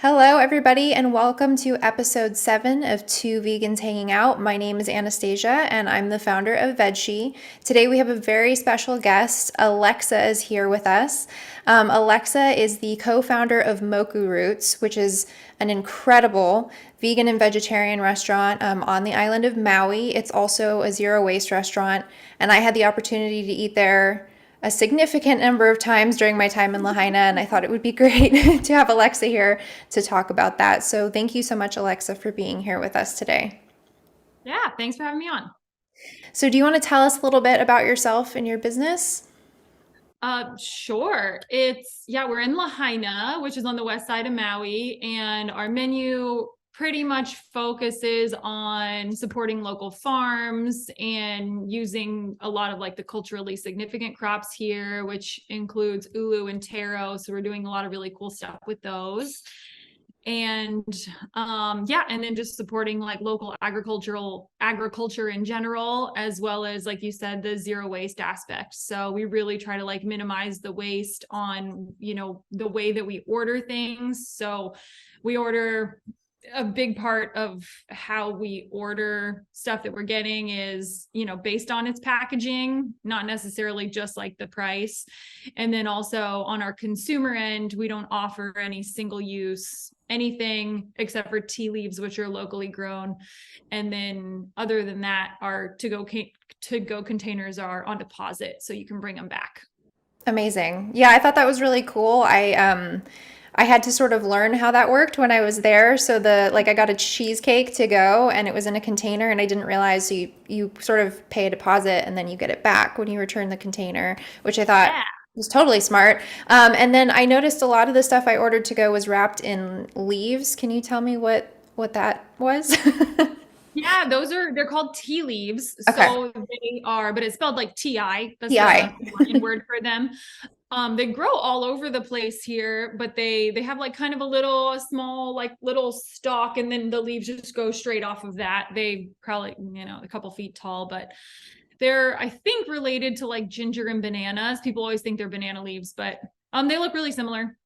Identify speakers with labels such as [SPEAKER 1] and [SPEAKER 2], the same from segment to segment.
[SPEAKER 1] Hello, everybody, and welcome to episode 7 of Two Vegans Hanging Out. My name is Anastasia, and I'm the founder of VegShe. Today, we have a very special guest. Alexa is here with us. Alexa is the co founder of Moku Roots, which is an incredible vegan and vegetarian restaurant on the island of Maui. It's also a zero waste restaurant, and I had the opportunity to eat there a significant number of times during my time in Lahaina, and I thought it would be great to have Alexa here to talk about that. So thank you so much, Alexa, for being here with us today.
[SPEAKER 2] Yeah, thanks for having me on.
[SPEAKER 1] So do you want to tell us a little bit about yourself and your business?
[SPEAKER 2] Sure. We're in Lahaina, which is on the west side of Maui, and our menu pretty much focuses on supporting local farms and using a lot of like the culturally significant crops here, which includes ulu and taro. So we're doing a lot of really cool stuff with those. And and then just supporting like local agriculture in general, as well as like you said, the zero waste aspect. So we really try to like minimize the waste on the way that we order things. So we order a big part of how we order stuff that we're getting is, based on its packaging, not necessarily just like the price. And then also on our consumer end, we don't offer any single use anything except for tea leaves, which are locally grown. And then other than that, our to go containers are on deposit, so you can bring them back.
[SPEAKER 1] Amazing. Yeah, I thought that was really cool. I had to sort of learn how that worked when I was there. So I got a cheesecake to go and it was in a container and I didn't realize, so you sort of pay a deposit and then you get it back when you return the container, which I thought
[SPEAKER 2] Yeah.
[SPEAKER 1] was totally smart. And then I noticed a lot of the stuff I ordered to go was wrapped in leaves. Can you tell me what that was?
[SPEAKER 2] Yeah, they're called tea leaves.
[SPEAKER 1] Okay.
[SPEAKER 2] So they are, but it's spelled like TI. That's the
[SPEAKER 1] PI.
[SPEAKER 2] Hawaiian word for them. They grow all over the place here, but they have like kind of a small like little stalk, and then the leaves just go straight off of that. They probably, a couple feet tall, but they're, I think, related to like ginger and bananas. People always think they're banana leaves, but they look really similar.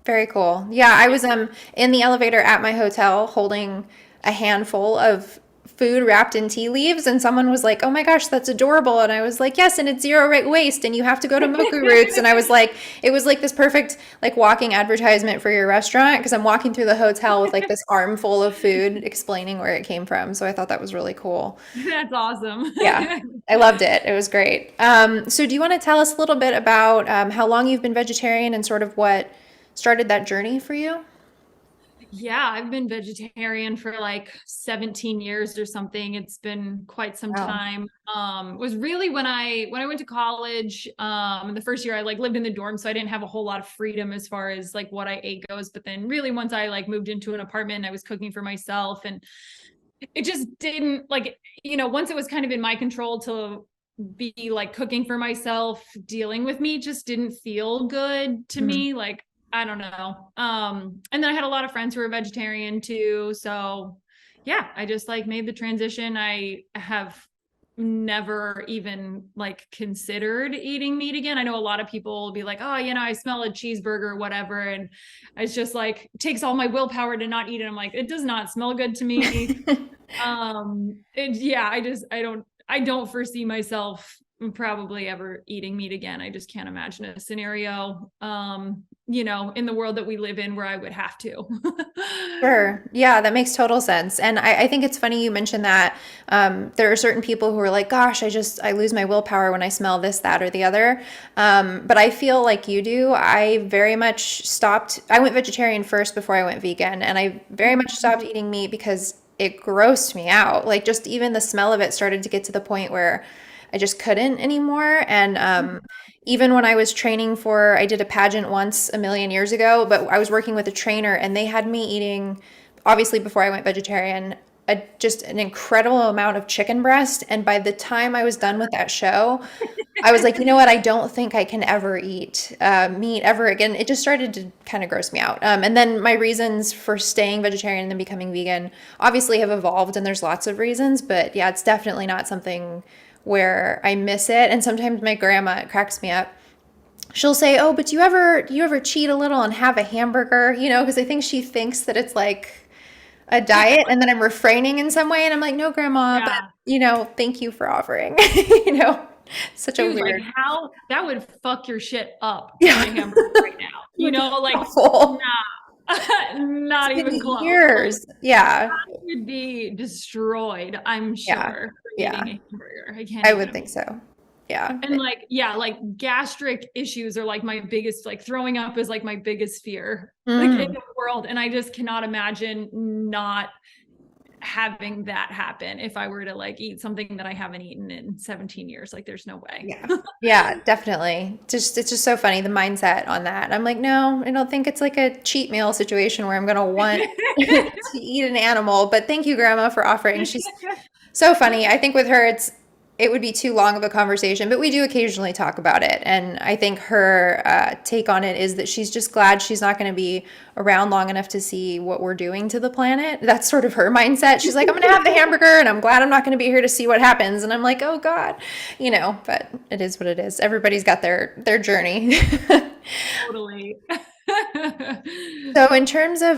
[SPEAKER 1] Very cool. Yeah, I was in the elevator at my hotel holding a handful of food wrapped in tea leaves and someone was like, "Oh my gosh, that's adorable." And I was like, "Yes, and it's waste and you have to go to Moku Roots." And I was like, it was like this perfect like walking advertisement for your restaurant because I'm walking through the hotel with like this armful of food explaining where it came from. So I thought that was really cool.
[SPEAKER 2] That's awesome.
[SPEAKER 1] Yeah. I loved it. It was great. So do you want to tell us a little bit about how long you've been vegetarian and sort of what started that journey for you?
[SPEAKER 2] Yeah, I've been vegetarian for like 17 years or something. It's been quite some
[SPEAKER 1] Wow.
[SPEAKER 2] time. It was really when I went to college, the first year I like lived in the dorm, so I didn't have a whole lot of freedom as far as like what I ate goes. But then really once I like moved into an apartment, I was cooking for myself, and it just didn't like, once it was kind of in my control to be like cooking for myself, dealing with me just didn't feel good to
[SPEAKER 1] Mhm.
[SPEAKER 2] me. Like, I don't know. And then I had a lot of friends who were vegetarian too. So yeah, I just like made the transition. I have never even like considered eating meat again. I know a lot of people will be like, oh, I smell a cheeseburger or whatever. And it's just like takes all my willpower to not eat it. I'm like, it does not smell good to me. Yeah, I don't foresee myself probably ever eating meat again. I just can't imagine a scenario, in the world that we live in where I would have to.
[SPEAKER 1] Sure. Yeah, that makes total sense. And I think it's funny you mentioned that there are certain people who are like, gosh, I lose my willpower when I smell this, that, or the other. But I feel like you do. I very much stopped. I went vegetarian first before I went vegan, and I very much stopped eating meat because it grossed me out. Like just even the smell of it started to get to the point where I just couldn't anymore. And even when I was training I did a pageant once a million years ago, but I was working with a trainer and they had me eating, obviously before I went vegetarian, just an incredible amount of chicken breast. And by the time I was done with that show, I was like, you know what? I don't think I can ever eat meat ever again. It just started to kind of gross me out. And then my reasons for staying vegetarian and then becoming vegan obviously have evolved, and there's lots of reasons. But yeah, it's definitely not something where I miss it. And sometimes my grandma, it cracks me up. she'll say, "Oh, but do you ever cheat a little and have a hamburger?" You know, because I think she thinks that it's like a diet, and then I'm refraining in some way, and I'm like, "No, Grandma, but
[SPEAKER 2] Yeah.
[SPEAKER 1] thank you for offering." Such a
[SPEAKER 2] Dude, like
[SPEAKER 1] weird,
[SPEAKER 2] how that would fuck your shit up to
[SPEAKER 1] yeah,
[SPEAKER 2] eat a hamburger right now.
[SPEAKER 1] it would be
[SPEAKER 2] Like,
[SPEAKER 1] awful.
[SPEAKER 2] nah, not
[SPEAKER 1] It's been
[SPEAKER 2] even close. Like,
[SPEAKER 1] years. Yeah,
[SPEAKER 2] you'd be destroyed, I'm
[SPEAKER 1] yeah,
[SPEAKER 2] sure, for eating
[SPEAKER 1] yeah.
[SPEAKER 2] a hamburger. I can't
[SPEAKER 1] I
[SPEAKER 2] even
[SPEAKER 1] would
[SPEAKER 2] imagine.
[SPEAKER 1] think so. Yeah.
[SPEAKER 2] And like, yeah, like gastric issues are like my biggest, like throwing up is like my biggest fear, like in
[SPEAKER 1] Mm,
[SPEAKER 2] the world. And I just cannot imagine not having that happen if I were to like eat something that I haven't eaten in 17 years. Like, there's no way.
[SPEAKER 1] yeah. Yeah, definitely. Just it's just so funny the mindset on that. I'm like, no, I don't think it's like a cheat meal situation where I'm gonna want to eat an animal. But thank you, Grandma, for offering. She's so funny. I think with her, it would be too long of a conversation, but we do occasionally talk about it. And I think her take on it is that she's just glad she's not going to be around long enough to see what we're doing to the planet. That's sort of her mindset. She's like, I'm going to have the hamburger, and I'm glad I'm not going to be here to see what happens. And I'm like, oh God, But it is what it is. Everybody's got their journey.
[SPEAKER 2] Totally.
[SPEAKER 1] So in terms of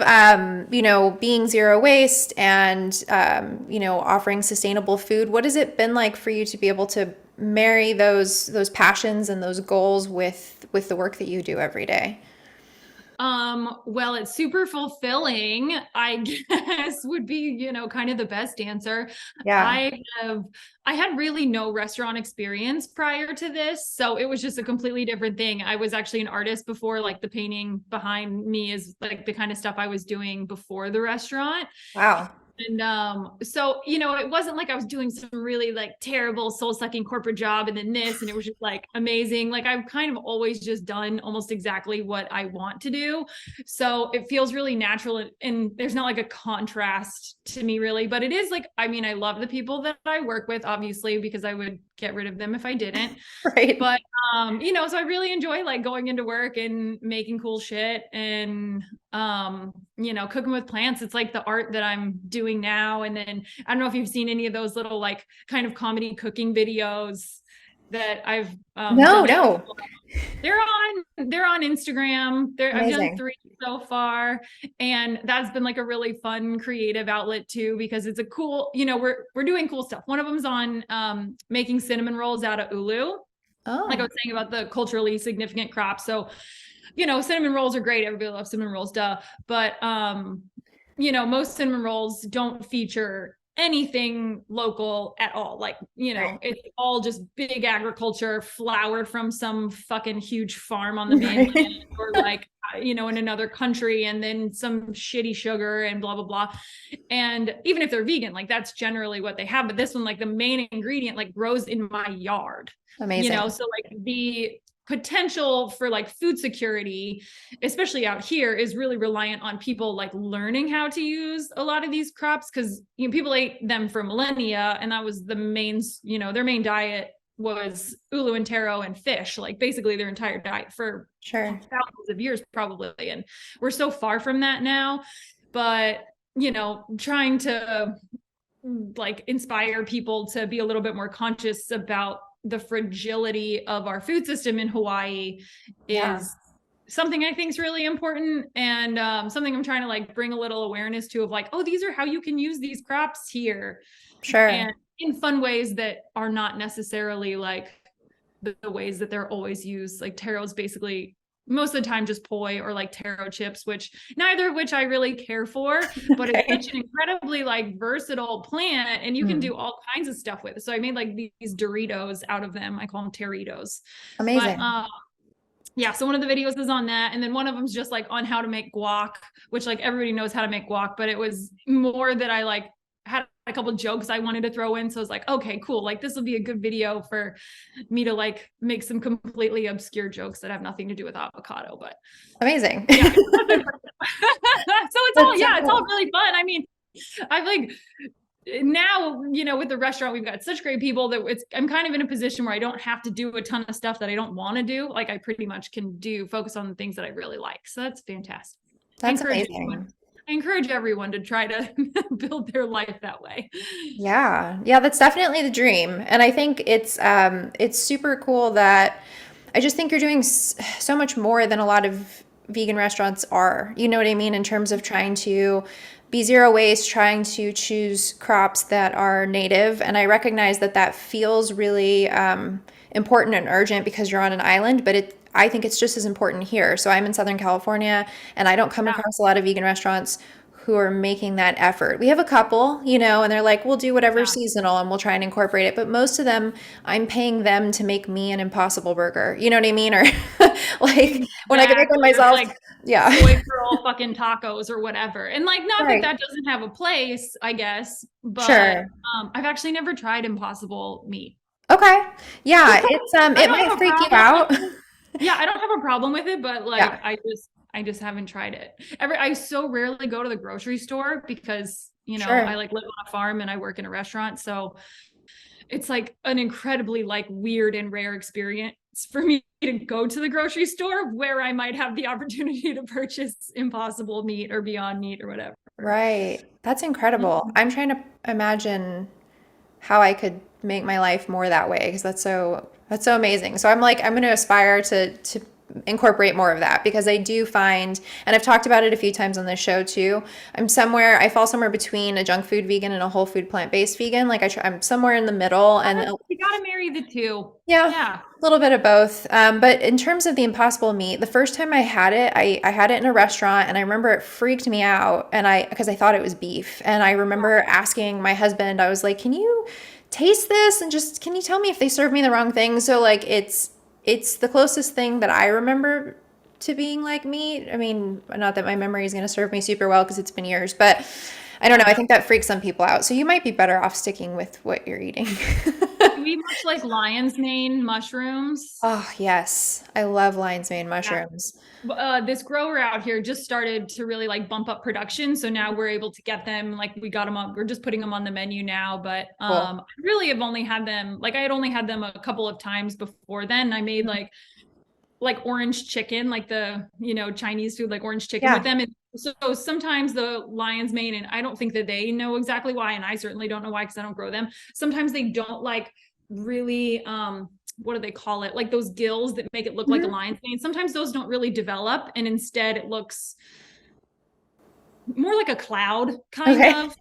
[SPEAKER 1] being zero waste and offering sustainable food, what has it been like for you to be able to marry those passions and those goals with the work that you do every day?
[SPEAKER 2] Well, it's super fulfilling, I guess would be, kind of the best answer.
[SPEAKER 1] Yeah.
[SPEAKER 2] I have I had really no restaurant experience prior to this, so it was just a completely different thing. I was actually an artist before, like the painting behind me is like the kind of stuff I was doing before the restaurant.
[SPEAKER 1] Wow.
[SPEAKER 2] And so it wasn't like I was doing some really like terrible soul-sucking corporate job and then this, and it was just like amazing. Like I've kind of always just done almost exactly what I want to do. So it feels really natural, and there's not like a contrast to me really, but it is like, I mean, I love the people that I work with, obviously, because I would get rid of them if I didn't.
[SPEAKER 1] Right.
[SPEAKER 2] But so I really enjoy like going into work and making cool shit and cooking with plants. It's like the art that I'm doing now. And then I don't know if you've seen any of those little like kind of comedy cooking videos that I've
[SPEAKER 1] No,
[SPEAKER 2] done.
[SPEAKER 1] no.
[SPEAKER 2] They're on Instagram. I've done
[SPEAKER 1] Amazing.
[SPEAKER 2] 3 so far, and that's been like a really fun creative outlet too, because it's a cool, we're doing cool stuff. One of them's on making cinnamon rolls out of ulu, like I
[SPEAKER 1] Oh,
[SPEAKER 2] was saying about the culturally significant crops. So, cinnamon rolls are great. Everybody loves cinnamon rolls, duh. But most cinnamon rolls don't feature anything local at all. Like,
[SPEAKER 1] right.
[SPEAKER 2] it's all just big agriculture, flour from some fucking huge farm on the mainland,
[SPEAKER 1] Right.
[SPEAKER 2] or like, in another country, and then some shitty sugar and blah, blah, blah. And even if they're vegan, like that's generally what they have. But this one, like the main ingredient, like grows in my yard,
[SPEAKER 1] Amazing.
[SPEAKER 2] so like the potential for like food security, especially out here, is really reliant on people like learning how to use a lot of these crops, because people ate them for millennia, and that was the main, their main diet was ulu and taro and fish, like basically their entire diet for
[SPEAKER 1] Sure.
[SPEAKER 2] thousands of years probably. And we're so far from that now. But trying to like inspire people to be a little bit more conscious about the fragility of our food system in Hawaii
[SPEAKER 1] Yeah.
[SPEAKER 2] is something I think is really important, and something I'm trying to like bring a little awareness to, of like, oh, these are how you can use these crops here,
[SPEAKER 1] Sure.
[SPEAKER 2] and in fun ways that are not necessarily like the ways that they're always used. Like taro is basically most of the time just poi or like taro chips, which neither of which I really care for, but it's
[SPEAKER 1] Okay.
[SPEAKER 2] such an incredibly like versatile plant, and you can
[SPEAKER 1] Hmm.
[SPEAKER 2] do all kinds of stuff with it. So I made like these Doritos out of them. I call them Territos. But
[SPEAKER 1] Amazing.
[SPEAKER 2] yeah, so one of the videos is on that, and then one of them's just like on how to make guac, which like everybody knows how to make guac, but it was more that I like had a couple jokes I wanted to throw in. So I was like, okay, cool. Like this will be a good video for me to like make some completely obscure jokes that have nothing to do with avocado. But
[SPEAKER 1] Amazing.
[SPEAKER 2] yeah. So it's all,
[SPEAKER 1] That's so
[SPEAKER 2] yeah, it's all
[SPEAKER 1] cool.
[SPEAKER 2] really fun. I mean, I've like now, with the restaurant, we've got such great people that I'm kind of in a position where I don't have to do a ton of stuff that I don't want to do. Like I pretty much can focus on the things that I really like. So that's fantastic. I
[SPEAKER 1] That's
[SPEAKER 2] encourage everyone.
[SPEAKER 1] amazing.
[SPEAKER 2] I encourage everyone to try to build their life that way.
[SPEAKER 1] Yeah. Yeah, that's definitely the dream. And I think it's super cool that I just think you're doing so much more than a lot of vegan restaurants are. You know what I mean? In terms of trying to be zero waste, trying to choose crops that are native. And I recognize that that feels really important and urgent because you're on an island, but I think it's just as important here. So I'm in Southern California and I don't come
[SPEAKER 2] Yeah.
[SPEAKER 1] across a lot of vegan restaurants who are making that effort. We have a couple, and they're like, we'll do whatever's
[SPEAKER 2] Yeah.
[SPEAKER 1] seasonal and we'll try and incorporate it. But most of them, I'm paying them to make me an impossible burger. You know what I mean? Or like when I can make one
[SPEAKER 2] Exactly. Or
[SPEAKER 1] myself.
[SPEAKER 2] like
[SPEAKER 1] Yeah.
[SPEAKER 2] soy curl fucking tacos or whatever. And like, not that
[SPEAKER 1] Right.
[SPEAKER 2] that doesn't have a place, I guess, but
[SPEAKER 1] Sure.
[SPEAKER 2] I've actually never tried impossible meat.
[SPEAKER 1] Okay. Yeah.
[SPEAKER 2] I
[SPEAKER 1] It
[SPEAKER 2] don't
[SPEAKER 1] might
[SPEAKER 2] have a
[SPEAKER 1] freak you
[SPEAKER 2] problem with
[SPEAKER 1] out.
[SPEAKER 2] it. Yeah, I don't have a problem with it, but like
[SPEAKER 1] Yeah.
[SPEAKER 2] I just haven't tried it. I so rarely go to the grocery store because, I
[SPEAKER 1] Sure.
[SPEAKER 2] like live on a farm and I work in a restaurant. So it's like an incredibly like weird and rare experience for me to go to the grocery store where I might have the opportunity to purchase impossible meat or beyond meat or whatever.
[SPEAKER 1] Right. That's incredible.
[SPEAKER 2] Mhm.
[SPEAKER 1] I'm trying to imagine how I could make my life more that way because that's so amazing. So I'm like I'm going to aspire to incorporate more of that because I do find, and I've talked about it a few times on this show too. I fall somewhere between a junk food vegan and a whole food plant-based vegan. Like I'm somewhere in the middle, and
[SPEAKER 2] You gotta marry the two.
[SPEAKER 1] yeah,
[SPEAKER 2] Yeah.
[SPEAKER 1] a little bit of both. But in terms of the impossible meat, the first time I had it, I had it in a restaurant and I remember it freaked me out because I thought it was beef. And I remember asking my husband, I was like, can you taste this and just can you tell me if they served me the wrong thing? So like it's the closest thing that I remember to being like meat. I mean, not that my memory is going to serve me super well because it's been years, but I don't know. I
[SPEAKER 2] Yeah.
[SPEAKER 1] think that freaks some people out. So you might be better off sticking with what you're eating.
[SPEAKER 2] Do we much like lion's mane mushrooms?
[SPEAKER 1] Oh, yes. I love lion's mane
[SPEAKER 2] Yeah.
[SPEAKER 1] mushrooms.
[SPEAKER 2] This grower out here just started to really like bump up production. So now we're able to get them, like we got them on, we're just putting them on the menu now. But
[SPEAKER 1] Cool.
[SPEAKER 2] I really have only had them, like I had only had them a couple of times before then. I made like orange chicken, like the, Chinese food, like orange chicken with
[SPEAKER 1] Yeah.
[SPEAKER 2] them. And so sometimes the lion's mane, and I don't think that they know exactly why, and I certainly don't know why because I don't grow them. Sometimes they don't like really what do they call it? Like those gills that make it look like a
[SPEAKER 1] Mhm.
[SPEAKER 2] lion's mane. Sometimes those don't really develop, and instead it looks more like a cloud kind
[SPEAKER 1] Okay.
[SPEAKER 2] of.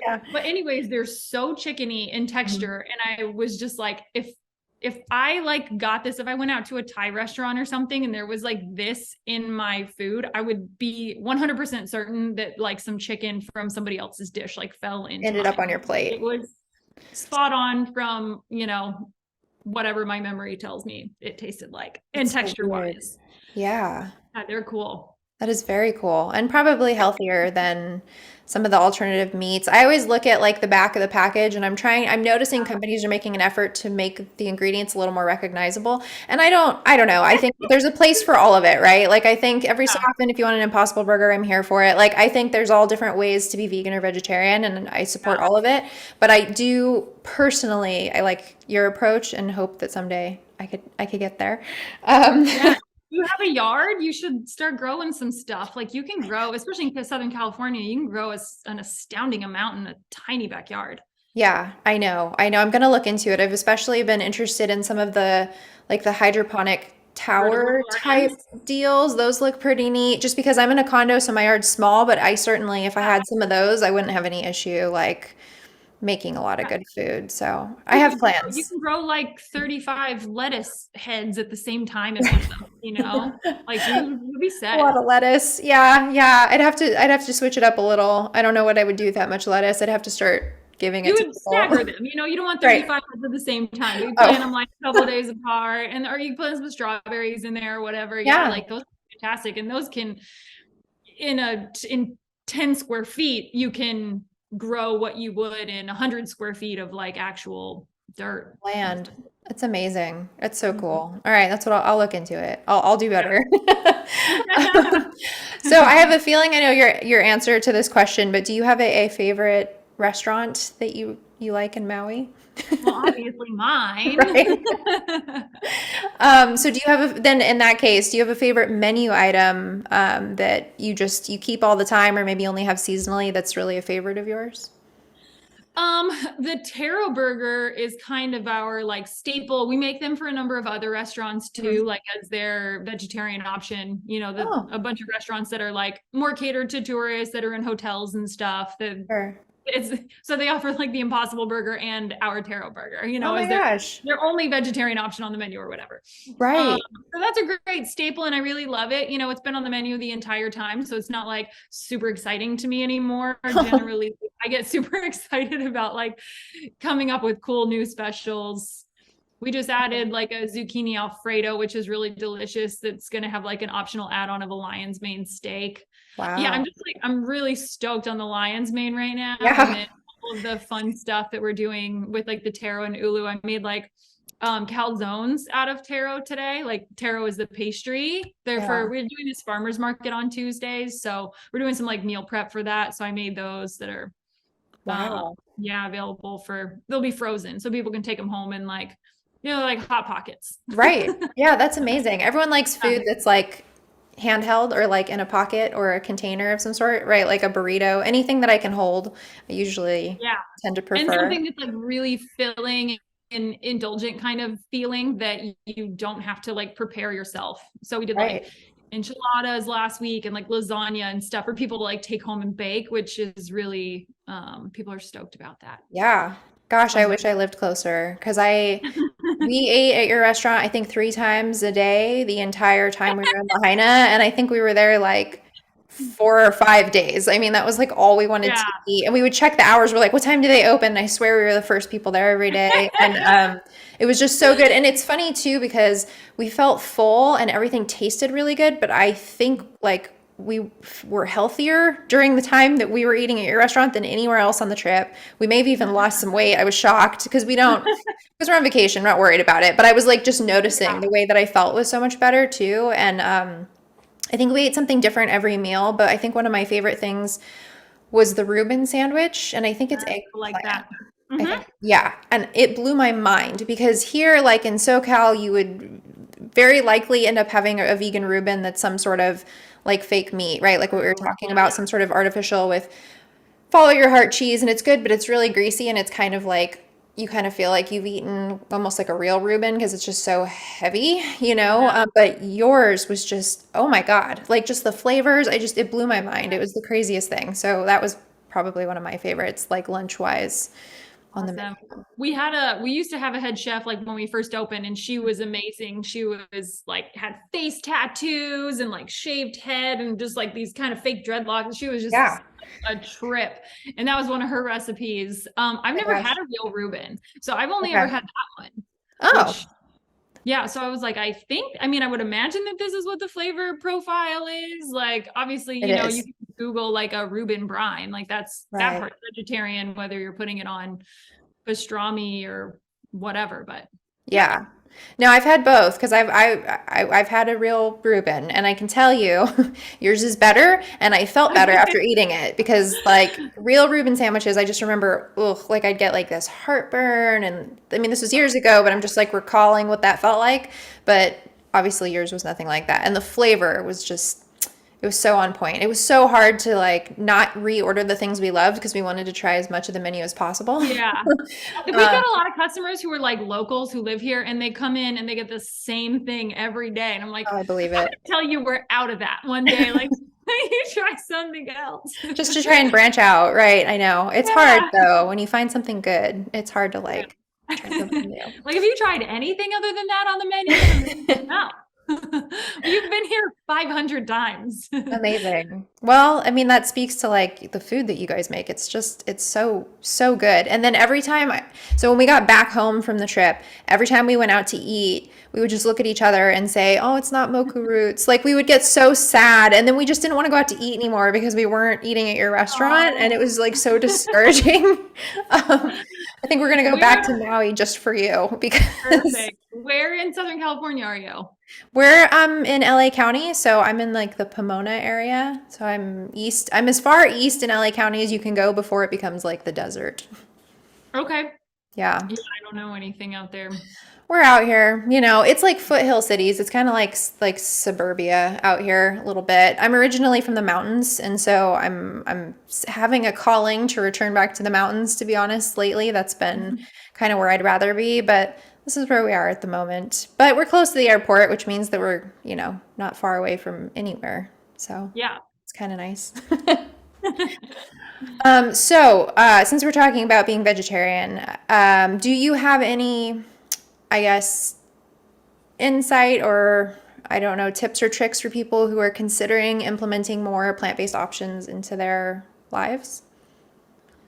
[SPEAKER 1] Yeah.
[SPEAKER 2] But anyways, they're so chickeny in
[SPEAKER 1] Mhm.
[SPEAKER 2] texture, and I was just like, if I like got this, if I went out to a Thai restaurant or something and there was like this in my food, I would be 100% certain that like some chicken from somebody else's dish like fell into
[SPEAKER 1] Ended up
[SPEAKER 2] mine.
[SPEAKER 1] on your
[SPEAKER 2] It
[SPEAKER 1] plate.
[SPEAKER 2] was spot on from, whatever my memory tells me it tasted like, and
[SPEAKER 1] It's so
[SPEAKER 2] texture
[SPEAKER 1] weird.
[SPEAKER 2] wise.
[SPEAKER 1] Yeah.
[SPEAKER 2] Yeah, they're cool.
[SPEAKER 1] That is very cool and probably healthier than some of the alternative meats. I always look at like the back of the package and I'm noticing companies are making an effort to make the ingredients a little more recognizable. And I don't know. I think there's a place for all of it, right? Like I think every so
[SPEAKER 2] Yeah.
[SPEAKER 1] often if you want an impossible burger, I'm here for it. Like I think there's all different ways to be vegan or vegetarian and I support
[SPEAKER 2] Yeah.
[SPEAKER 1] all of it. But I do personally, I like your approach and hope that someday I could get there. Um,
[SPEAKER 2] Yeah. You have a yard, you should start growing some stuff. Like you can grow, especially in Southern California, you can grow an astounding amount in a tiny backyard.
[SPEAKER 1] Yeah, I know. I know. I'm gonna look into it. I've especially been interested in some of the like the hydroponic
[SPEAKER 2] Vertical
[SPEAKER 1] tower type
[SPEAKER 2] gardens.
[SPEAKER 1] deals. Those look pretty neat. Just because I'm in a condo, so my yard's small, but I certainly, if I
[SPEAKER 2] Yeah.
[SPEAKER 1] had some of those, I wouldn't have any issue like making a lot of
[SPEAKER 2] Yeah.
[SPEAKER 1] good food. So I have
[SPEAKER 2] You
[SPEAKER 1] plans.
[SPEAKER 2] can grow like 35 lettuce heads at the same time if you want, like you'll be
[SPEAKER 1] A
[SPEAKER 2] set.
[SPEAKER 1] lot of lettuce. Yeah, yeah. I'd have to switch it up a little. I don't know what I would do with that much lettuce. I'd have to start giving it
[SPEAKER 2] You
[SPEAKER 1] to
[SPEAKER 2] would
[SPEAKER 1] people.
[SPEAKER 2] stagger them. You don't want
[SPEAKER 1] Right.
[SPEAKER 2] 35 heads at the same time. You plant them
[SPEAKER 1] Oh,
[SPEAKER 2] like a couple of days apart, and or you put some strawberries in there or whatever. Yeah,
[SPEAKER 1] yeah.
[SPEAKER 2] like those are fantastic, and those can in 10 square feet you can grow what you would in 100 square feet of like actual dirt.
[SPEAKER 1] Land. It's amazing. It's so
[SPEAKER 2] Mhm.
[SPEAKER 1] cool. All right, that's what I'll look into it. I'll do better.
[SPEAKER 2] Yeah.
[SPEAKER 1] So I have a feeling I know your answer to this question, but do you have a favorite restaurant that you like in Maui?
[SPEAKER 2] Well, obviously mine.
[SPEAKER 1] Right. So do you have then in that case, do you have a favorite menu item that you keep all the time or maybe only have seasonally that's really a favorite of yours?
[SPEAKER 2] Um, the taro burger is kind of our like staple. We make them for a number of other restaurants
[SPEAKER 1] Mhm.
[SPEAKER 2] too, like as their vegetarian option.
[SPEAKER 1] Oh,
[SPEAKER 2] A bunch of restaurants that are like more catered to tourists that are in hotels and stuff.
[SPEAKER 1] sure.
[SPEAKER 2] It's so they offer like the Impossible Burger and our taro burger,
[SPEAKER 1] Oh my
[SPEAKER 2] as
[SPEAKER 1] gosh.
[SPEAKER 2] their only vegetarian option on the menu or whatever. Um,
[SPEAKER 1] Right.
[SPEAKER 2] so that's a great staple, and I really love it. It's been on the menu the entire time, so it's not like super exciting to me anymore. Generally, I get super excited about like coming up with cool new specials. We just added like a zucchini Alfredo, which is really delicious. That's going to have like an optional add-on of a lion's mane steak. Yeah,
[SPEAKER 1] Wow.
[SPEAKER 2] I'm really stoked on the lion's mane right now. And
[SPEAKER 1] Yeah.
[SPEAKER 2] then all of the fun stuff that we're doing with like the taro and ulu. I made like calzones out of taro today. Like taro is the pastry.
[SPEAKER 1] Yeah.
[SPEAKER 2] We're doing this farmers market on Tuesdays. So we're doing some like meal prep for that. So I made those that are
[SPEAKER 1] Wow.
[SPEAKER 2] yeah, available they'll be frozen. So people can take them home and like, like hot pockets.
[SPEAKER 1] Right. Yeah, that's amazing. Everyone likes food that's like handheld or like in a pocket or a container of some sort, right? Like a burrito, anything that I can hold, I usually
[SPEAKER 2] Yeah.
[SPEAKER 1] tend to
[SPEAKER 2] And
[SPEAKER 1] prefer.
[SPEAKER 2] something that's like really filling and indulgent kind of feeling that you don't have to like prepare yourself. So we did like
[SPEAKER 1] Right.
[SPEAKER 2] enchiladas last week and like lasagna and stuff for people to like take home and bake, which is really people are stoked about that.
[SPEAKER 1] Yeah. Gosh, I
[SPEAKER 2] Um,
[SPEAKER 1] wish I lived closer because we ate at your restaurant, I think 3 times a day the entire time we were in Lahaina. And I think we were there like 4 or 5 days. I mean, that was like all we wanted
[SPEAKER 2] yeah.
[SPEAKER 1] to eat. And we would check the hours. We're like, what time do they open? And I swear we were the first people there every day. And it was just so good. And it's funny too, because we felt full and everything tasted really good. But I think like were healthier during the time that we were eating at your restaurant than anywhere else on the trip. We may have even lost some weight. I was shocked because because we're on vacation, not worried about it. But I was like just noticing the way that I felt was so much better too. And I think we ate something different every meal, but I think one of my favorite things was the Reuben sandwich, and I think it's
[SPEAKER 2] Like
[SPEAKER 1] eggplant.
[SPEAKER 2] that.
[SPEAKER 1] I
[SPEAKER 2] Hmm.
[SPEAKER 1] think, yeah, and it blew my mind because here, like in SoCal, you would very likely end up having a vegan Reuben that's some sort of like fake meat, right? Like what we were talking about, some sort of artificial with follow your heart cheese, and it's good, but it's really greasy, and it's kind of like you kind of feel like you've eaten almost like a real Reuben because it's just so heavy, you know?
[SPEAKER 2] Yeah.
[SPEAKER 1] But yours was just, oh my God, like just the flavors, it blew my mind. It was the craziest thing. So that was probably one of my favorites, like lunch wise on the
[SPEAKER 2] Awesome.
[SPEAKER 1] menu.
[SPEAKER 2] We used to have a head chef like when we first opened and she was amazing. She was like had face tattoos and like shaved head and just like these kind of fake dreadlocks. She was
[SPEAKER 1] Yeah.
[SPEAKER 2] just a trip. And that was one of her recipes. I've
[SPEAKER 1] Oh
[SPEAKER 2] never
[SPEAKER 1] my
[SPEAKER 2] had
[SPEAKER 1] gosh.
[SPEAKER 2] a real Reuben. So I've only ever
[SPEAKER 1] Okay.
[SPEAKER 2] had that one,
[SPEAKER 1] Oh,
[SPEAKER 2] which yeah, so I was like, I mean, I would imagine that this is what the flavor profile is. Like, obviously,
[SPEAKER 1] it
[SPEAKER 2] you
[SPEAKER 1] is.
[SPEAKER 2] can Google like a Reuben brine, like that
[SPEAKER 1] Right.
[SPEAKER 2] part vegetarian, whether you're putting it on pastrami or whatever. But yeah,
[SPEAKER 1] Yeah. No, I've had both because I've had a real Reuben, and I can tell you, yours is better, and I felt better after eating it because like real Reuben sandwiches, I just remember, ugh, like I'd get like this heartburn, and I mean this was years ago, but I'm just like recalling what that felt like. But obviously yours was nothing like that, and the flavor was just it was so on point. It was so hard to like not reorder the things we loved because we wanted to try as much of the menu as possible.
[SPEAKER 2] yeah. We've
[SPEAKER 1] Um,
[SPEAKER 2] got a lot of customers who are like locals who live here and they come in and they get the same thing every day. And I'm like,
[SPEAKER 1] oh, I believe
[SPEAKER 2] I'm
[SPEAKER 1] it.
[SPEAKER 2] gonna tell you we're out of that one day. Like you try something else.
[SPEAKER 1] Just to try and branch out, right? I know. It's hard
[SPEAKER 2] Yeah.
[SPEAKER 1] though. When you find something good, it's hard to
[SPEAKER 2] Yeah.
[SPEAKER 1] like try something new.
[SPEAKER 2] Like, have you tried anything other than that on the menu? And no. You've been here 500 times.
[SPEAKER 1] Amazing. Well, I mean, that speaks to like the food that you guys make. It's so, so good. And then so when we got back home from the trip, every time we went out to eat, we would just look at each other and say, oh, it's not Moku Roots. Like we would get so sad. And then we just didn't want to go out to eat anymore because we weren't eating at your restaurant. And it
[SPEAKER 2] Oh,
[SPEAKER 1] was like so discouraging. I think we're going to go back to
[SPEAKER 2] we're
[SPEAKER 1] Maui just for you because
[SPEAKER 2] perfect. Where in Southern California are you?
[SPEAKER 1] we're in LA County, so I'm in like the Pomona area. So I'm east. I'm as far east in LA County as you can go before it becomes like the desert.
[SPEAKER 2] Okay.
[SPEAKER 1] Yeah.
[SPEAKER 2] Yeah, I don't know anything out there.
[SPEAKER 1] We're out here, it's like foothill cities. It's kind of like suburbia out here a little bit. I'm originally from the mountains, and so I'm having a calling to return back to the mountains, to be honest, lately. That's been
[SPEAKER 2] Mhm.
[SPEAKER 1] kind of where I'd rather be, but this is where we are at the moment. But we're close to the airport, which means that we're, not far away from anywhere. So
[SPEAKER 2] Yeah.
[SPEAKER 1] it's kind of nice. Since we're talking about being vegetarian, do you have any, I guess, insight or I don't know, tips or tricks for people who are considering implementing more plant-based options into their lives?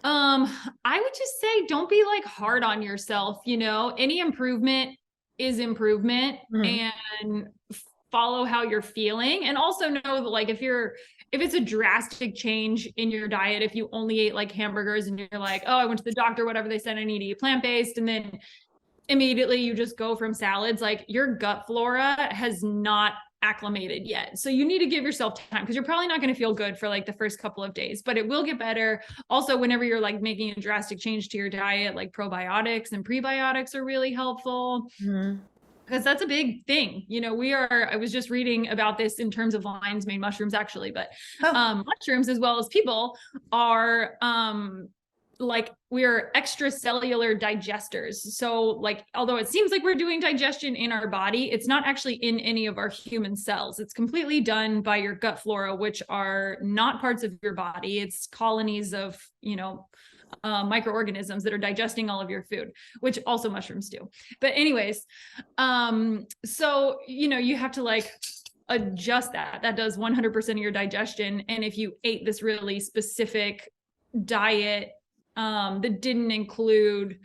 [SPEAKER 2] Um, I would just say don't be like hard on yourself, any improvement is improvement
[SPEAKER 1] Mhm.
[SPEAKER 2] and follow how you're feeling. And also know that like if it's a drastic change in your diet, if you only ate like hamburgers and you're like, oh, I went to the doctor, whatever they said, I need to eat plant-based, and then immediately you just go from salads, like your gut flora has not acclimated yet. So you need to give yourself time because you're probably not going to feel good for like the first couple of days, but it will get better. Also, whenever you're like making a drastic change to your diet, like probiotics and prebiotics are really helpful
[SPEAKER 1] Mhm.
[SPEAKER 2] because that's a big thing. I was just reading about this in terms of lion's mane mushrooms actually, but
[SPEAKER 1] Oh,
[SPEAKER 2] mushrooms as well as people are like we're extracellular digesters. So like although it seems like we're doing digestion in our body, it's not actually in any of our human cells. It's completely done by your gut flora, which are not parts of your body. It's colonies of, microorganisms that are digesting all of your food, which also mushrooms do. But anyways, so you have to like adjust that does 100% of your digestion. And if you ate this really specific diet that didn't include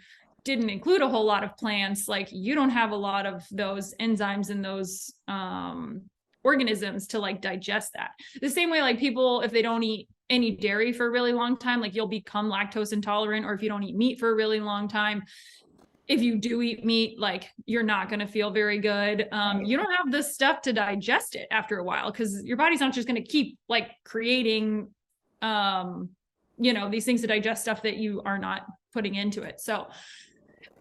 [SPEAKER 2] a whole lot of plants, like you don't have a lot of those enzymes and those organisms to like digest that. The same way like people, if they don't eat any dairy for a really long time, like you'll become lactose intolerant, or if you don't eat meat for a really long time, if you do eat meat, like you're not going to feel very good. You don't have the stuff to digest it after a while because your body's not just going to keep like creating, these things to digest stuff that you are not putting into it. So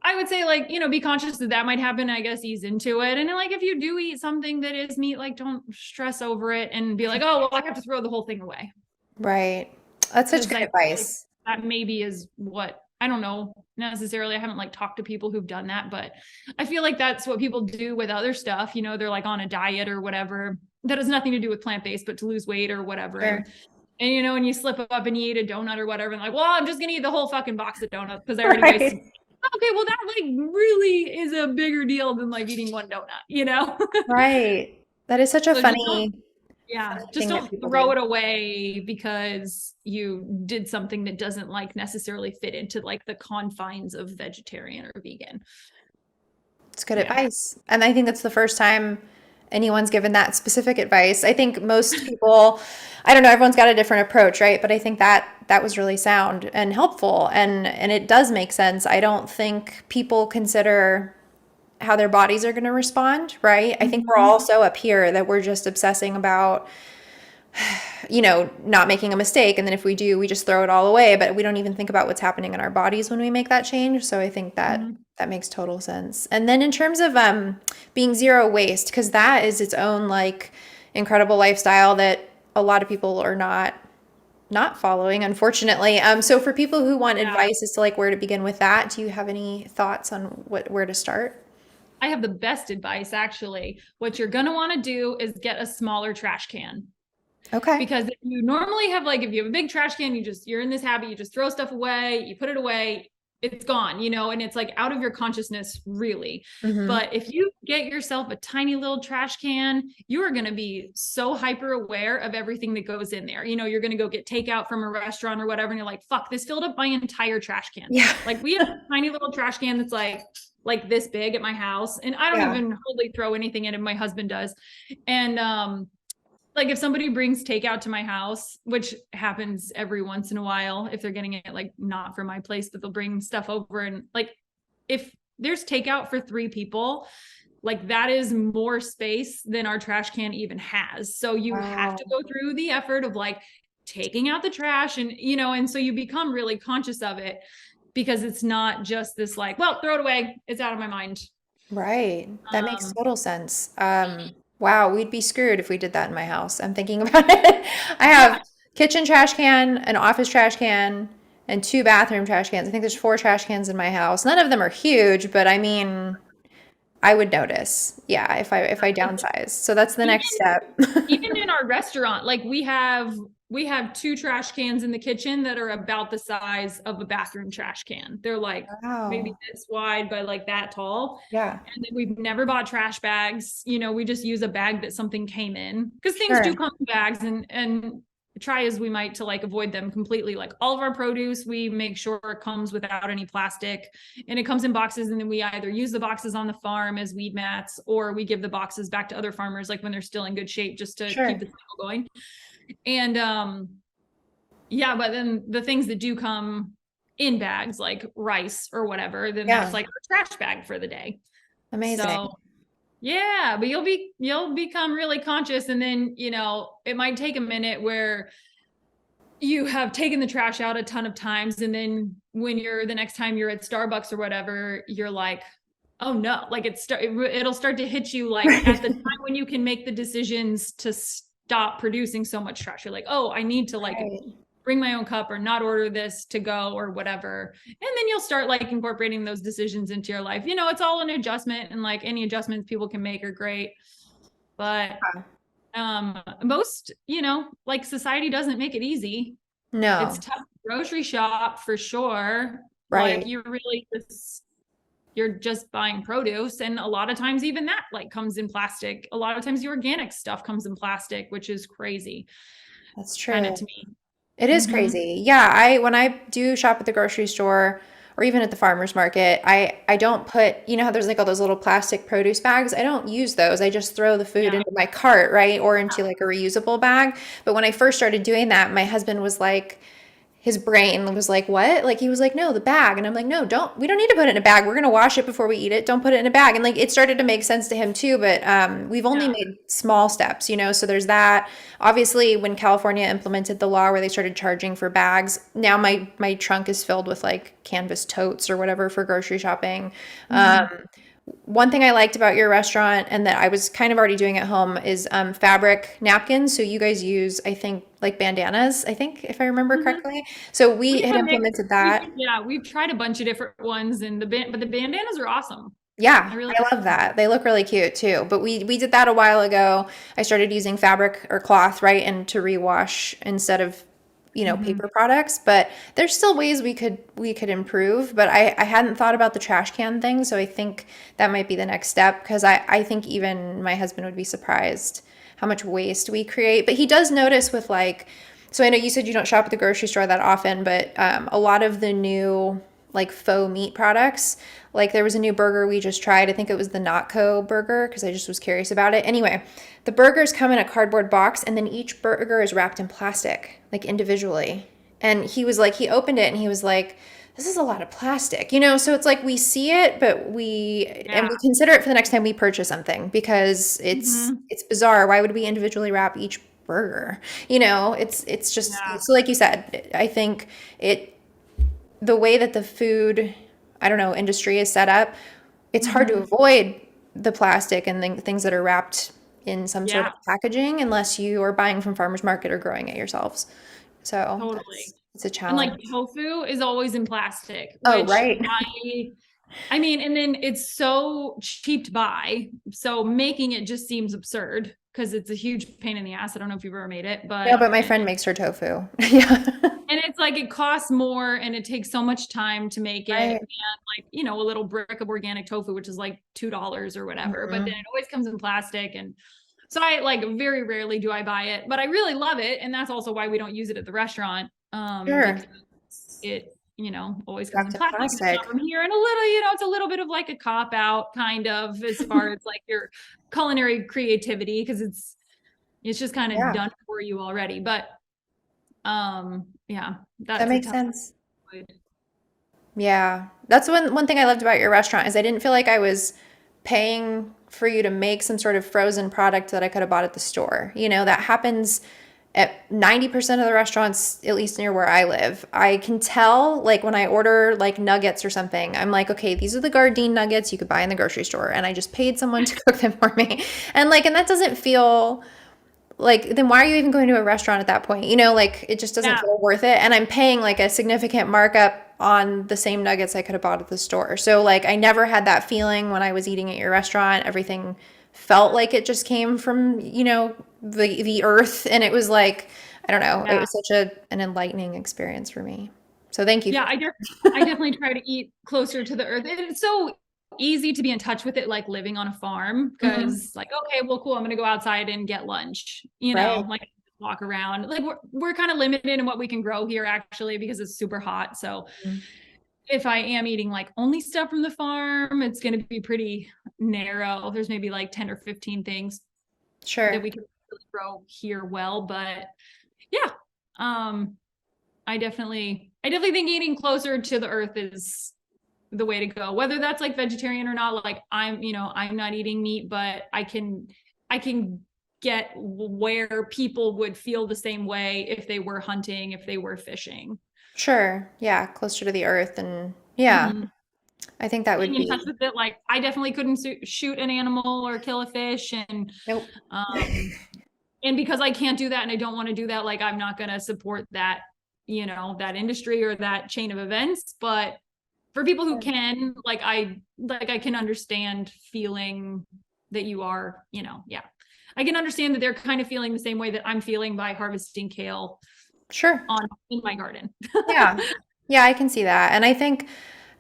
[SPEAKER 2] I would say like, be conscious that might happen, I guess, ease into it. And like, if you do eat something that is meat, like don't stress over it and be like, oh, well, I have to throw the whole thing away.
[SPEAKER 1] right. That's such
[SPEAKER 2] Because
[SPEAKER 1] good
[SPEAKER 2] I feel like
[SPEAKER 1] advice.
[SPEAKER 2] that maybe is what I don't know necessarily. I haven't like talked to people who've done that, but I feel like that's what people do with other stuff. They're like on a diet or whatever that has nothing to do with plant-based, but to lose weight or whatever.
[SPEAKER 1] Sure.
[SPEAKER 2] And and you slip up and you eat a donut or whatever, and like, well, I'm just gonna eat the whole fucking box of donuts because I already wasted.
[SPEAKER 1] Right.
[SPEAKER 2] Okay, well, that like really is a bigger deal than like eating one donut.
[SPEAKER 1] Right. That is such a
[SPEAKER 2] So just don't, yeah,
[SPEAKER 1] funny
[SPEAKER 2] just
[SPEAKER 1] thing that
[SPEAKER 2] don't
[SPEAKER 1] people
[SPEAKER 2] throw
[SPEAKER 1] do.
[SPEAKER 2] it away because you did something that doesn't like necessarily fit into like the confines of vegetarian or vegan.
[SPEAKER 1] It's good
[SPEAKER 2] Yeah.
[SPEAKER 1] advice. And I think that's the first time anyone's given that specific advice. I think most people, I don't know, everyone's got a different approach, right? But I think that was really sound and helpful and it does make sense. I don't think people consider how their bodies are going to respond, right? I think we're
[SPEAKER 2] Mhm.
[SPEAKER 1] all so up here that we're just obsessing about not making a mistake. And then if we do, we just throw it all away. But we don't even think about what's happening in our bodies when we make that change. So I think that
[SPEAKER 2] Mhm.
[SPEAKER 1] that makes total sense. And then in terms of being zero waste, because that is its own like incredible lifestyle that a lot of people are not following, unfortunately. So for people who want
[SPEAKER 2] Yeah.
[SPEAKER 1] advice as to like where to begin with that, do you have any thoughts on where to start?
[SPEAKER 2] I have the best advice actually. What you're going to want to do is get a smaller trash can.
[SPEAKER 1] Okay.
[SPEAKER 2] Because if you normally have like if you have a big trash can, you're in this habit, you just throw stuff away, you put it away, it's gone, and it's like out of your consciousness really.
[SPEAKER 1] Hmm.
[SPEAKER 2] But if you get yourself a tiny little trash can, you are going to be so hyper aware of everything that goes in there. You're going to go get takeout from a restaurant or whatever and you're like, fuck, this filled up my entire trash can.
[SPEAKER 1] Yeah.
[SPEAKER 2] Like we have a tiny little trash can that's like this big at my house, and I don't
[SPEAKER 1] Yeah.
[SPEAKER 2] even hardly throw anything in it. My husband does. And like if somebody brings takeout to my house, which happens every once in a while, if they're getting it like not from my place, but they'll bring stuff over, and like if there's takeout for 3 people, like that is more space than our trash can even has. So you have to
[SPEAKER 1] Wow.
[SPEAKER 2] go through the effort of like taking out the trash, and and so you become really conscious of it because it's not just this like, well, throw it away, it's out of my mind.
[SPEAKER 1] Right. That makes
[SPEAKER 2] Um,
[SPEAKER 1] total sense. Wow, we'd be screwed if we did that in my house. I'm thinking about it. I
[SPEAKER 2] yeah,
[SPEAKER 1] have kitchen trash can, an office trash can, and two bathroom trash cans. I think there's four trash cans in my house. None of them are huge, but I mean, I would notice. Yeah, if I downsize. So that's the next
[SPEAKER 2] even
[SPEAKER 1] step.
[SPEAKER 2] even in our restaurant, like we have two trash cans in the kitchen that are about the size of a bathroom trash can. They're like maybe
[SPEAKER 1] Wow.
[SPEAKER 2] this wide, but like that tall.
[SPEAKER 1] Yeah,
[SPEAKER 2] And then we've never bought trash bags. We just use a bag that something came in because things do
[SPEAKER 1] sure.
[SPEAKER 2] come in bags, and try as we might to like avoid them completely. Like all of our produce, we make sure it comes without any plastic, and it comes in boxes. And then we either use the boxes on the farm as weed mats, or we give the boxes back to other farmers, like when they're still in good shape, just to keep
[SPEAKER 1] Sure.
[SPEAKER 2] the cycle going. And yeah, but then the things that do come in bags, like rice or whatever, then that's
[SPEAKER 1] Yeah,
[SPEAKER 2] like a trash bag for the day. So
[SPEAKER 1] amazing.
[SPEAKER 2] yeah, but you'll become really conscious, and then it might take a minute where you have taken the trash out a ton of times, and then when you're the next time you're at Starbucks or whatever, you're like, oh no, like it'll start to hit you like at the time when you can make the decisions to stop producing so much trash. You're like, oh, I need to like
[SPEAKER 1] Right.
[SPEAKER 2] bring my own cup or not order this to go or whatever. And then you'll start like incorporating those decisions into your life. It's all an adjustment, and like any adjustments people can make are great. But most, like society doesn't make it easy. It's
[SPEAKER 1] No,
[SPEAKER 2] tough to grocery shop for sure. Like
[SPEAKER 1] right.
[SPEAKER 2] you're just buying produce, and a lot of times even that like comes in plastic. A lot of times the organic stuff comes in plastic, which is crazy
[SPEAKER 1] That's
[SPEAKER 2] kind of
[SPEAKER 1] true.
[SPEAKER 2] to me.
[SPEAKER 1] It is
[SPEAKER 2] Mm-hmm.
[SPEAKER 1] crazy. Yeah, I when I do shop at the grocery store or even at the farmer's market, I don't put, you know how there's like all those little plastic produce bags? I don't use those. I just throw the food
[SPEAKER 2] Yeah.
[SPEAKER 1] into my cart, right? Or into like a reusable bag. But when I first started doing that, my husband was like, his brain was like, what? Like he was like, no, the bag. And I'm like, no, we don't need to put it in a bag. We're gonna wash it before we eat it. Don't put it in a bag. And like it started to make sense to him too, but we've only
[SPEAKER 2] Yeah.
[SPEAKER 1] made small steps, you know. So there's that. Obviously, when California implemented the law where they started charging for bags, now my trunk is filled with like canvas totes or whatever for grocery shopping.
[SPEAKER 2] Mhm.
[SPEAKER 1] One thing I liked about your restaurant and that I was kind of already doing at home is fabric napkins. So you guys use, I think, like bandanas, I think, if I remember
[SPEAKER 2] Mhm.
[SPEAKER 1] correctly. So we
[SPEAKER 2] We
[SPEAKER 1] had
[SPEAKER 2] have a mix.
[SPEAKER 1] implemented that.
[SPEAKER 2] We've tried a bunch of different ones, and but the bandanas are awesome. I
[SPEAKER 1] Yeah,
[SPEAKER 2] really
[SPEAKER 1] I love that. They look really cute too. But we did that a while ago. I started using fabric or cloth, right, and to rewash instead of, you know,
[SPEAKER 2] Mhm.
[SPEAKER 1] paper products. But there's still ways we could improve. But I hadn't thought about the trash can thing, so I think that might be the next step because I think even my husband would be surprised how much waste we create. But he does notice with like, so I know you said you don't shop at the grocery store that often, but a lot of the new like faux meat products. Like there was a new burger we just tried. I think it was the Notco burger because I just was curious about it. Anyway, the burgers come in a cardboard box and then each burger is wrapped in plastic, like individually. And he was like, he opened it and he was like, this is a lot of plastic, you know? So it's like we see it, but
[SPEAKER 2] Yeah.
[SPEAKER 1] we consider it for the next time we purchase something because
[SPEAKER 2] Mhm.
[SPEAKER 1] it's bizarre. Why would we individually wrap each burger? You know, it's just
[SPEAKER 2] Yeah.
[SPEAKER 1] so like you said, I think it the way that the food, I don't know, industry is set up, it's hard to
[SPEAKER 2] Mhm.
[SPEAKER 1] avoid the plastic and things that are wrapped in some sort
[SPEAKER 2] Yeah.
[SPEAKER 1] of packaging unless you are buying from farmers market or growing it yourselves. So
[SPEAKER 2] Totally.
[SPEAKER 1] it's a
[SPEAKER 2] And like
[SPEAKER 1] challenge.
[SPEAKER 2] tofu is always in plastic,
[SPEAKER 1] Oh,
[SPEAKER 2] which
[SPEAKER 1] right.
[SPEAKER 2] I mean, and then it's so cheap to buy. So making it just seems absurd because it's a huge pain in the ass. I don't know if you've ever made it,
[SPEAKER 1] No,
[SPEAKER 2] but
[SPEAKER 1] but my friend makes her tofu. Yeah.
[SPEAKER 2] and it's like it costs more and it takes so much time to make it.
[SPEAKER 1] Right.
[SPEAKER 2] And like, a little brick of organic tofu, which is like $2 or whatever. But then
[SPEAKER 1] Mhm.
[SPEAKER 2] it always comes in plastic. And so I like very rarely do I buy it, but I really love it. And that's also why we don't use it at the restaurant.
[SPEAKER 1] Sure.
[SPEAKER 2] Because it, always comes in
[SPEAKER 1] Wrapped in
[SPEAKER 2] plastic and it's not
[SPEAKER 1] plastic.
[SPEAKER 2] from here. And a little, it's a little bit of like a cop out kind of as far as like your culinary creativity, because it's just kind of
[SPEAKER 1] Yeah,
[SPEAKER 2] done for you already. But yeah,
[SPEAKER 1] that
[SPEAKER 2] that's a
[SPEAKER 1] makes
[SPEAKER 2] tough
[SPEAKER 1] sense.
[SPEAKER 2] one.
[SPEAKER 1] Yeah. That's one thing I loved about your restaurant is I didn't feel like I was paying for you to make some sort of frozen product that I could have bought at the store. You know, that happens At 90% of the restaurants, at least near where I live, I can tell, like when I order like nuggets or something, I'm like, okay, these are the Gardein nuggets you could buy in the grocery store, and I just paid someone to cook them for me. And that doesn't feel like, then why are you even going to a restaurant at that point? Like it just doesn't
[SPEAKER 2] Yeah.
[SPEAKER 1] feel worth it. And I'm paying like a significant markup on the same nuggets I could have bought at the store. So like I never had that feeling when I was eating at your restaurant. Everything felt like it just came from, the earth. And it was like, I don't know, it
[SPEAKER 2] Yeah.
[SPEAKER 1] was such an enlightening experience for me. So thank you
[SPEAKER 2] Yeah,
[SPEAKER 1] for
[SPEAKER 2] I definitely try to eat closer to the earth. And it's so easy to be in touch with it, like living on a farm,
[SPEAKER 1] Mhm.
[SPEAKER 2] because like, okay, well, cool, I'm gonna go outside and get lunch,
[SPEAKER 1] Right.
[SPEAKER 2] like walk around. Like we're kind of limited in what we can grow here actually because it's super hot. So
[SPEAKER 1] Mhm.
[SPEAKER 2] if I am eating like only stuff from the farm, it's gonna be pretty narrow. There's maybe like 10 or 15 things that
[SPEAKER 1] Sure.
[SPEAKER 2] we can really grow here well. But yeah. Um I definitely think eating closer to the earth is the way to go. Whether that's like vegetarian or not, like I'm not eating meat, but I can get where people would feel the same way if they were hunting, if they were fishing.
[SPEAKER 1] Sure. Yeah, closer to the earth, and yeah,
[SPEAKER 2] Mhm.
[SPEAKER 1] I think that would
[SPEAKER 2] Being in touch
[SPEAKER 1] be.
[SPEAKER 2] with it, like I definitely couldn't shoot an animal or kill a fish,
[SPEAKER 1] Nope.
[SPEAKER 2] um and because I can't do that and I don't want to do that, like I'm not going to support that, that industry or that chain of events. But for people who can, like I can understand feeling that you are, yeah. I can understand that they're kind of feeling the same way that I'm feeling by harvesting kale
[SPEAKER 1] Sure.
[SPEAKER 2] on in my garden.
[SPEAKER 1] Yeah. Yeah, I can see that. And I think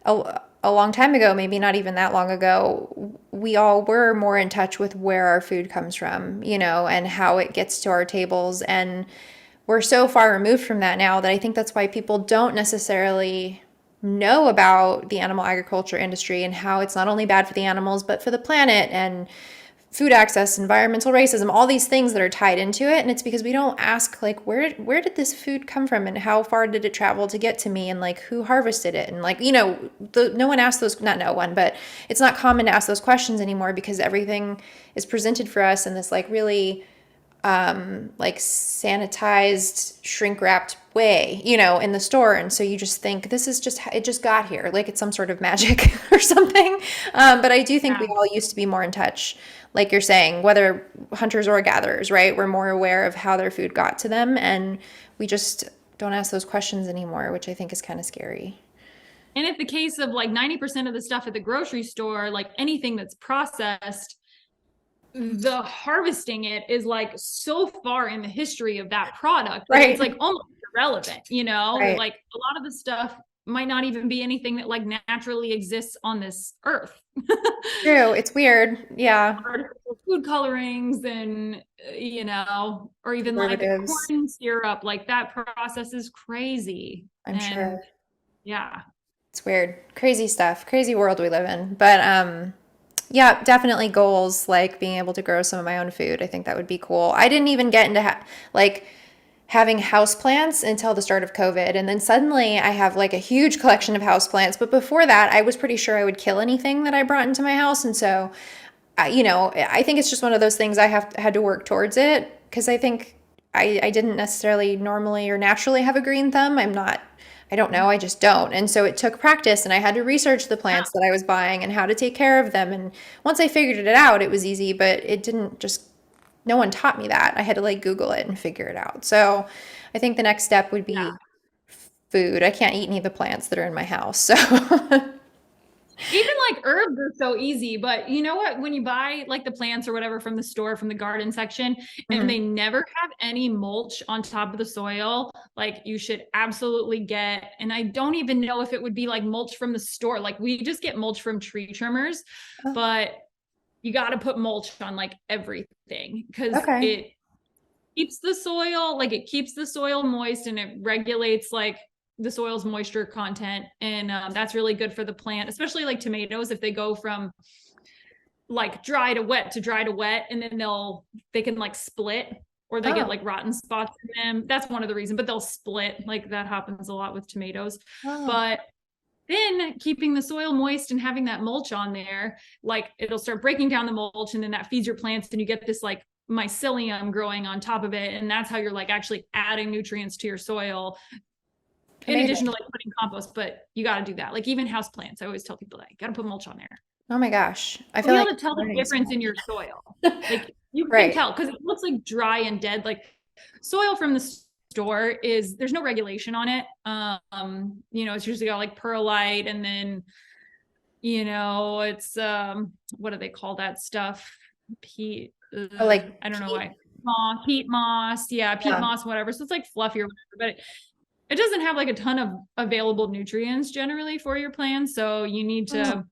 [SPEAKER 1] a long time ago, maybe not even that long ago, we all were more in touch with where our food comes from, and how it gets to our tables. And we're so far removed from that now that I think that's why people don't necessarily know about the animal agriculture industry and how it's not only bad for the animals, but for the planet and food access, environmental racism, all these things that are tied into it. And it's because we don't ask, like, where did this food come from, and how far did it travel to get to me, and like who harvested it, and like, no one asks those, not no one, but it's not common to ask those questions anymore because everything is presented for us in this like really like sanitized, shrink wrapped way, in the store. And so you just think this is just, it just got here, like it's some sort of magic or something. But I do think we
[SPEAKER 2] Yeah.
[SPEAKER 1] all used to be more in touch, like you're saying, whether hunters or gatherers, right? We're more aware of how their food got to them. And we just don't ask those questions anymore, which I think is kind of scary.
[SPEAKER 2] And if the case of like 90% of the stuff at the grocery store, like anything that's processed, the harvesting it is like so far in the history of that product that it's
[SPEAKER 1] Right.
[SPEAKER 2] like almost irrelevant,
[SPEAKER 1] Right.
[SPEAKER 2] like a lot of the stuff might not even be anything that like naturally exists on this earth.
[SPEAKER 1] True. It's weird. Yeah.
[SPEAKER 2] Artificial food colorings and or even like a
[SPEAKER 1] Preservatives.
[SPEAKER 2] corn syrup, like that process is crazy.
[SPEAKER 1] I'm
[SPEAKER 2] And
[SPEAKER 1] sure.
[SPEAKER 2] yeah.
[SPEAKER 1] It's weird. Crazy stuff. Crazy world we live in. But yeah, definitely goals like being able to grow some of my own food. I think that would be cool. I didn't even get into like having houseplants until the start of COVID. And then suddenly I have like a huge collection of houseplants. But before that, I was pretty sure I would kill anything that I brought into my house. And so, I think it's just one of those things had to work towards it because I think I didn't necessarily normally or naturally have a green thumb. I don't know, I just don't. And so it took practice, and I had to research the plants that I was buying and how to take care of them. And once I figured it out, it was easy, but it didn't just, no one taught me that. I had to like Google it and figure it out. So I think the next step would
[SPEAKER 2] Yeah.
[SPEAKER 1] be food. I can't eat any of the plants that are in my house. So,
[SPEAKER 2] Even like herbs are so easy, but you know what? When you buy like the plants or whatever from the store, from the garden section, and
[SPEAKER 1] Mhm.
[SPEAKER 2] they never have any mulch on top of the soil, like you should absolutely get. And I don't even know if it would be like mulch from the store. Like we just get mulch from tree trimmers,
[SPEAKER 1] Oh,
[SPEAKER 2] but you got to put mulch on like everything because
[SPEAKER 1] okay.
[SPEAKER 2] it keeps the soil moist and it regulates like the soil's moisture content, and that's really good for the plant, especially like tomatoes if they go from like dry to wet to dry to wet, and then they can like split, or they get
[SPEAKER 1] Oh,
[SPEAKER 2] like rotten spots in them. That's one of the reasons, but they'll split. Like that happens a lot with tomatoes.
[SPEAKER 1] oh,
[SPEAKER 2] But then keeping the soil moist and having that mulch on there, like it'll start breaking down the mulch, and then that feeds your plants, and you get this like mycelium growing on top of it. And that's how you're like actually adding nutrients to your soil in addition to
[SPEAKER 1] Amazing.
[SPEAKER 2] like putting compost, but you got to do that. Like even house plants, I always tell people that you got to put mulch on there.
[SPEAKER 1] Oh my gosh. I
[SPEAKER 2] You'll
[SPEAKER 1] feel
[SPEAKER 2] be
[SPEAKER 1] like
[SPEAKER 2] able to tell
[SPEAKER 1] I'm
[SPEAKER 2] the
[SPEAKER 1] learning so
[SPEAKER 2] difference in your
[SPEAKER 1] much.
[SPEAKER 2] soil. Like you can
[SPEAKER 1] Right.
[SPEAKER 2] tell because it looks like dry and dead. Like soil from the store is there's no regulation on it. It's usually got like perlite and then it's what do they call that stuff? Peat.
[SPEAKER 1] Or like
[SPEAKER 2] I don't know
[SPEAKER 1] peat.
[SPEAKER 2] why. Peat moss. Yeah, peat
[SPEAKER 1] Yeah.
[SPEAKER 2] moss, whatever. So it's like fluffy or whatever, but it doesn't have like a ton of available nutrients generally for your plants. So you need
[SPEAKER 1] Oh.
[SPEAKER 2] to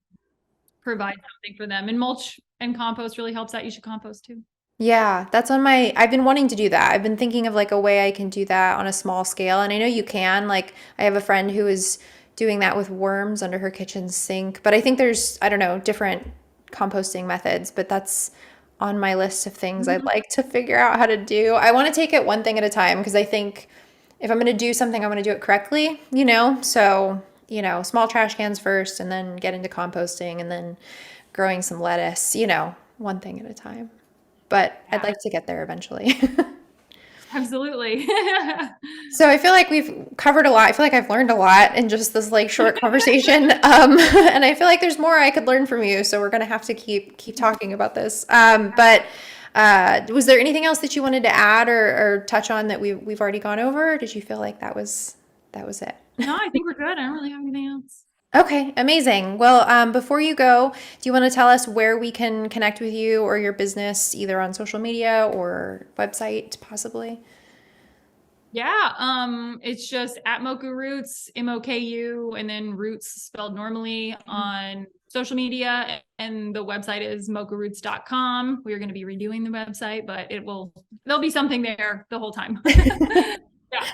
[SPEAKER 2] provide something for them. And mulch and compost really helps that. You should compost too.
[SPEAKER 1] Yeah, that's on my, I've been wanting to do that. I've been thinking of like a way I can do that on a small scale. And I know you can. Like, I have a friend who is doing that with worms under her kitchen sink. But I think there's, I don't know, different composting methods. But that's on my list of things I'd
[SPEAKER 2] Mhm.
[SPEAKER 1] like to figure out how to do. I want to take it one thing at a time because I think if I'm going to do something, I want to do it correctly, you know? So, small trash cans first and then get into composting and then growing some lettuce, one thing at a time, but I'd
[SPEAKER 2] Yeah,
[SPEAKER 1] like to get there eventually.
[SPEAKER 2] absolutely.
[SPEAKER 1] So I feel like we've covered a lot. I feel like I've learned a lot in just this like short conversation. And I feel like there's more I could learn from you. So we're gonna have to keep talking about this. But was there anything else that you wanted to add or touch on that we've already gone over? Or did you feel like that was it?
[SPEAKER 2] No, I think we're good. I don't really have anything else.
[SPEAKER 1] Okay, amazing. Well, before you go, do you want to tell us where we can connect with you or your business, either on social media or website, possibly?
[SPEAKER 2] Yeah, it's just at Moku Roots, Moku, and then Roots spelled normally on social media. And the website is mokuroots.com. We are going to be redoing the website, but there'll be something there the whole time. Yeah.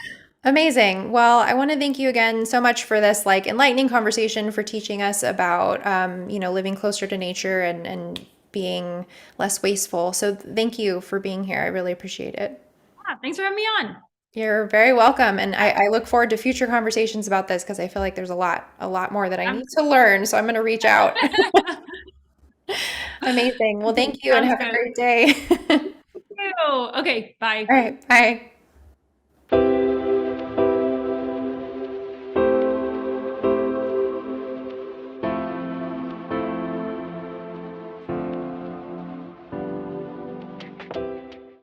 [SPEAKER 1] Amazing. Well, I want to thank you again so much for this like enlightening conversation, for teaching us about living closer to nature and being less wasteful. So thank you for being here. I really appreciate it.
[SPEAKER 2] Yeah, thanks for having me on.
[SPEAKER 1] You're very welcome. And I look forward to future conversations about this because I feel like there's a lot more that I need to learn. So I'm going to reach out. Amazing. Well, thank you and
[SPEAKER 2] Sounds
[SPEAKER 1] have a
[SPEAKER 2] good.
[SPEAKER 1] great day.
[SPEAKER 2] Ew. Okay, bye.
[SPEAKER 1] All right. Bye.